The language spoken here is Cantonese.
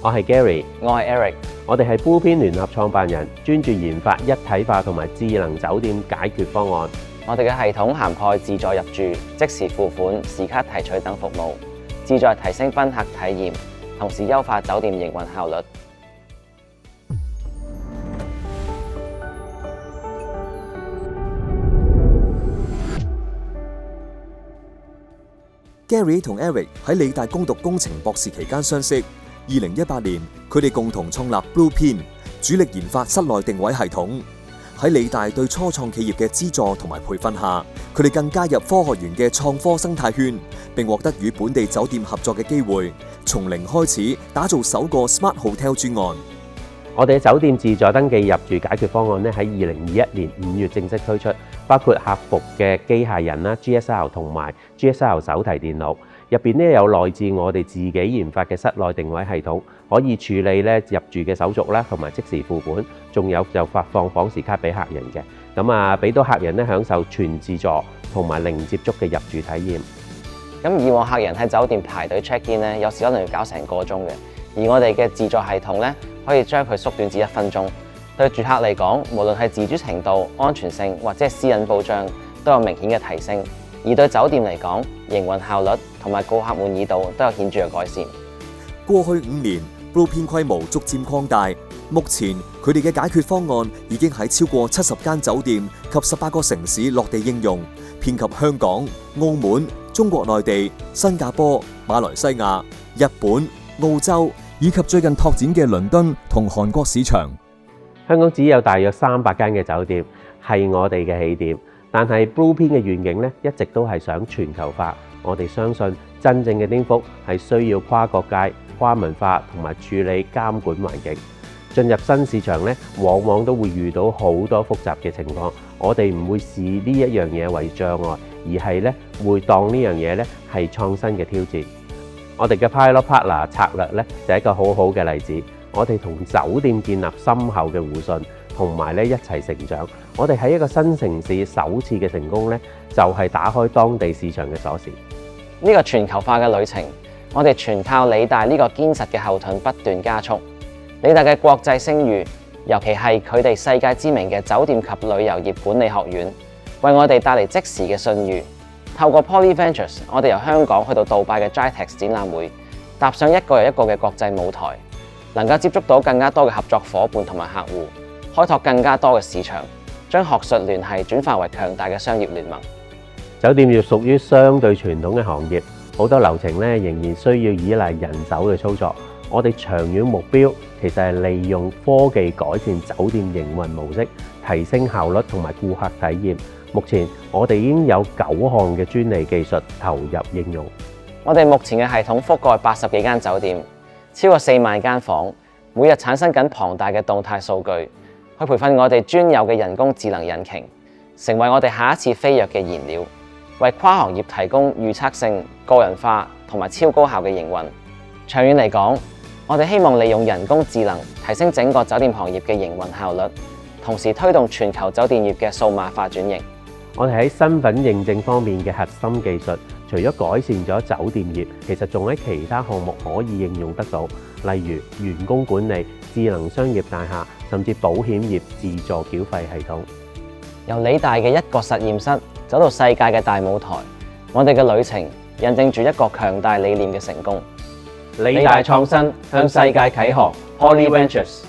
我係 Gary， 我係 Eric， 我哋係 Blueprint 聯合創辦人，專注研發一體化同埋智能酒店解決方案。我哋嘅系統涵蓋自助入住、即時付款、時卡提取等服務，旨在提升賓客體驗，同時優化酒店營運效率。Gary 同 Eric 喺理大攻讀工程博士期間相識。2018年，佢哋共同創立 Blueprint， 主力研發室內定位系統。喺理大對初創企業嘅資助同埋培訓下，佢哋更加入科學園嘅創科生態圈，並獲得與本地酒店合作嘅機會，從零開始打造首個 Smart Hotel 專案。我哋嘅酒店自助登記入住解決方案咧，喺2021年5月正式推出，包括客服嘅機械人啦、GSR 同埋 GSR 手提電腦，入邊咧有來自我哋自己研發嘅室內定位系統，可以處理咧入住嘅手續啦，同埋即時付款，仲有就發放房時卡俾客人嘅，咁俾到客人咧享受全自助同埋零接觸嘅入住體驗。咁以往客人喺酒店排隊 check in 咧，有時可能要搞成個鐘嘅，而我哋嘅自助系統咧，可以將佢縮短至1分鐘。對住客嚟講，無論係自主程度、安全性或者係私隱保障，都有明顯嘅提升。而對酒店嚟講，營運效率同埋顧客滿意度都有顯著嘅改善。過去5年 ，Blueprint 規模逐漸擴大，目前佢哋嘅解決方案已經喺超過70間酒店及18個城市落地應用，遍及香港、澳門、中國內地、新加坡、馬來西亞、日本、澳洲以及最近拓展嘅倫敦同韓國市場。香港只有大約300間嘅酒店係我哋嘅起點，但係 Blueprint 嘅願景咧，一直都係想全球化。我哋相信真正嘅顛覆係需要跨國界、跨文化同埋處理監管環境。進入新市場咧，往往都會遇到好多複雜嘅情況。我哋唔會視呢一樣嘢為障礙，而係咧會當呢樣嘢咧係創新嘅挑戰。我哋嘅 Pilot Partner 策略咧就係一個好好嘅例子。我哋同酒店建立深厚嘅互信，同埋咧一齊成長。我哋喺一個新城市首次嘅成功咧，就係打開當地市場嘅鎖匙。呢個全球化嘅旅程，我哋全靠理大呢個堅實嘅後盾不斷加速。理大嘅國際聲譽，尤其係佢哋世界知名嘅酒店及旅遊業管理學院，為我哋帶嚟即時嘅信譽。透過 Poly Ventures， 我哋由香港去到杜拜嘅 GITEX 展覽會，踏上一個又一個嘅國際舞台，能夠接觸到更加多嘅合作夥伴同埋客戶，開拓更加多嘅市場，將學術聯繫轉化為強大嘅商業聯盟。酒店業屬於相對傳統嘅行業，好多流程咧仍然需要依賴人手嘅操作。我哋長遠目標其實係利用科技改善酒店營運模式，提升效率同埋顧客體驗。目前我哋已經有9項嘅專利技術投入應用。我哋目前嘅系統覆蓋80幾間酒店，超過4萬間房，每日產生緊龐大嘅動態數據，去培訓我哋專有嘅人工智能引擎，成為我哋下一次飛躍嘅燃料，為跨行業提供預測性、個人化同埋超高效嘅營運。長遠嚟講，我哋希望利用人工智能提升整個酒店行業嘅營運效率，同時推動全球酒店業嘅數碼化轉型。我哋喺身份認證方面嘅核心技術，除咗改善咗酒店業，其實仲喺其他項目可以應用得到，例如員工管理、智能商業大廈，甚至保險業自助繳費系統。由理大嘅一個實驗室走到世界嘅大舞台，我哋嘅旅程印證住一個強大理念嘅成功。理大創新向世界啟航 ，Poly Ventures。